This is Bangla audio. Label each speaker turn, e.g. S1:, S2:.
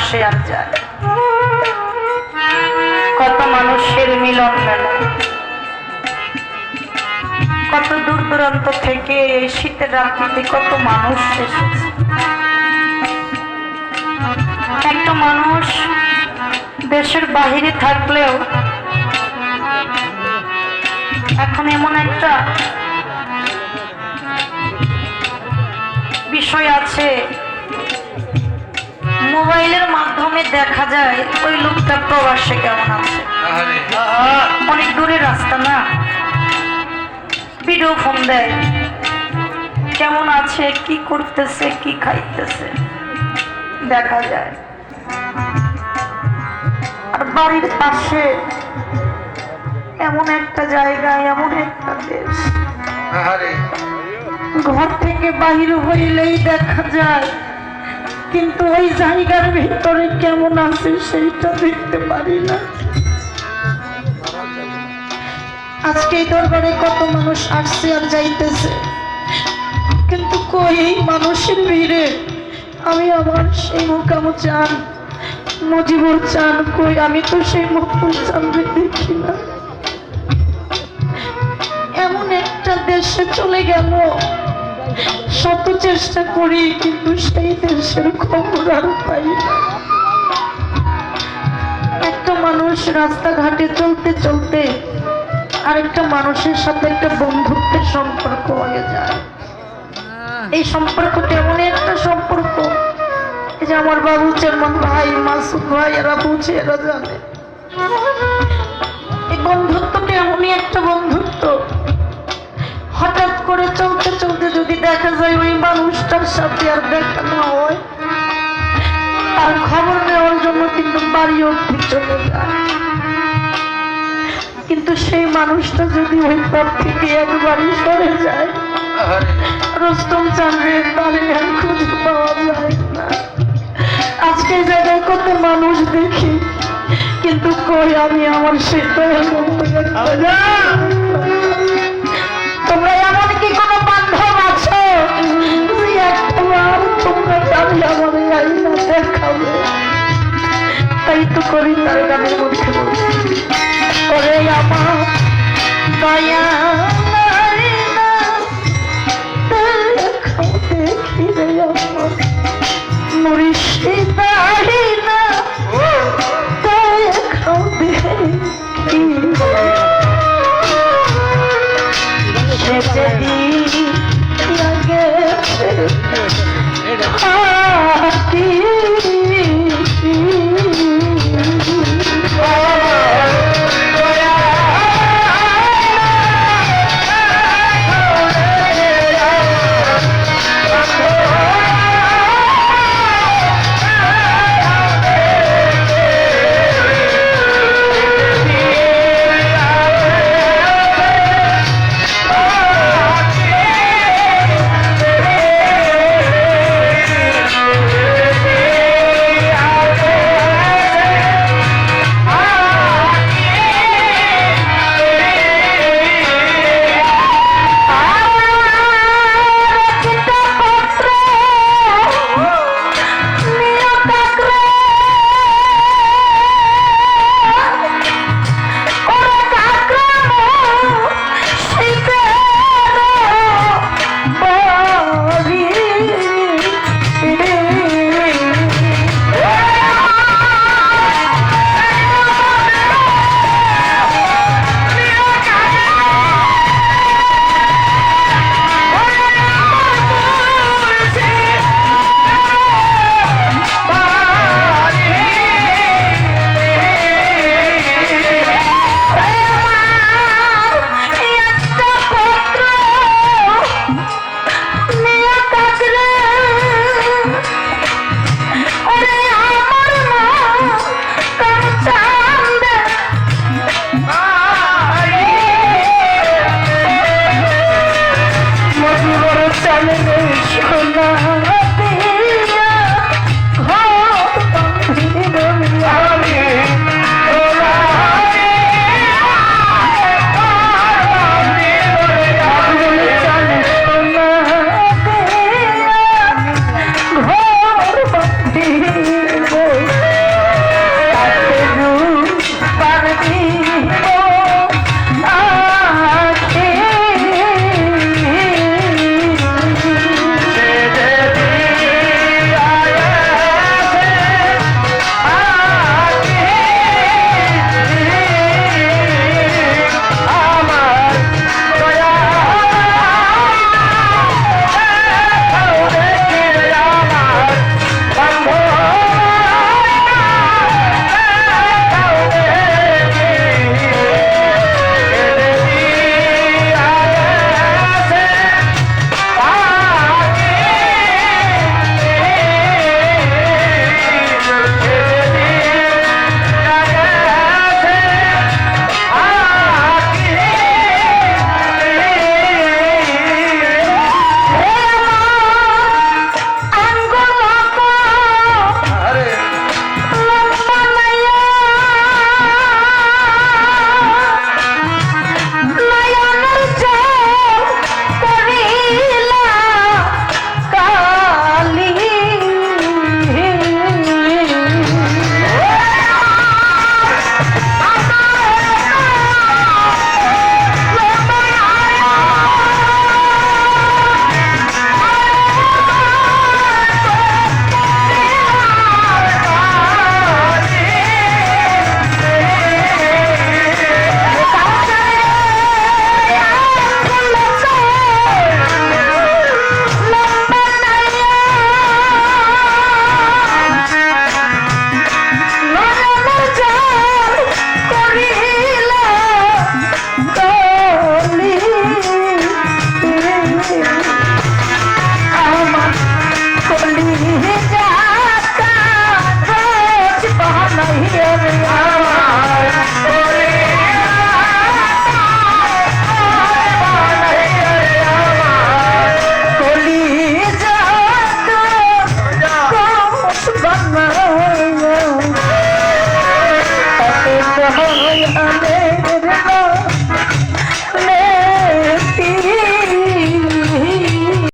S1: আসে আর যায়, কত মানুষের মিলন মেলা, কত দূর দূরান্ত থেকে এই শীতের রাত্রিতে কত মানুষ এসেছে। একটা মানুষ দেশের বাহিরে থাকলেও এখন এমন একটা বিষয় আছে, মোবাইলের মাধ্যমে দেখা যায় ওই লোকটা প্রবাসে কেমন আছে, অনেক দূরের রাস্তা না, ভিডিও ফোন দেয়, কেমন আছে, কি করতেছে, কি খাইতেছে দেখা যায়। আর বাড়ির পাশে এমন একটা জায়গায়, এমন একটা দেশ, ঘর থেকে বাহির হইলেই দেখা যায়, কিন্তু ওই জায়গার ভিতরে কেমন আছে সেইটা দেখতে পারি না। আজকে এই দরবারে কত মানুষ আসছে আর যাইতেছে, কিন্তু কই এই মানুষের ভিড়ে আমি আমার সেই মুকামু চান, মুজিবুর চান, কই আমি তো সেই মুকুল চান দেখি না। এমন একটা দেশে চলে গেল, শত চেষ্টা করি কিন্তু সেই দেশের খবর আর পাই না। একটা মানুষ রাস্তাঘাটে চলতে চলতে আরেকটা মানুষের সাথে একটা বন্ধুত্বের সম্পর্ক হয়ে যায়। এই সম্পর্কটা এমন একটা সম্পর্ক, এই যে আমার বাবু চেয়ারম্যান ভাই, মাসুদ ভাই, এরা বুঝে, এরা জানে এই বন্ধুত্বটা এমনই একটা বন্ধুত্ব। হঠাৎ করে চলতে চলতে যদি দেখা যায় ওই মানুষটার সাথে আর দেখা না হয়, তার খবর নেওয়ার জন্য কিন্তু বাড়ি অবধি চলে যায়। কিন্তু সেই মানুষটা যদি ওই পথ থেকে একবারই সরে যায়, রুস্তম চাঁদের তারে আর খুঁজে পাওয়া যায় না। আজকে জায়গায় কত মানুষ দেখি, কিন্তু কই আমি আমার সেটা তোমরা এমন কি কোনো বান্ধব আছো একবার তোমরা গাড়ি আমার আইনা দেখাবে? তাই তো করি তার গানের মধ্যে বলছি, করে আমার দয়া দেখি রে আমার মুর্শিদা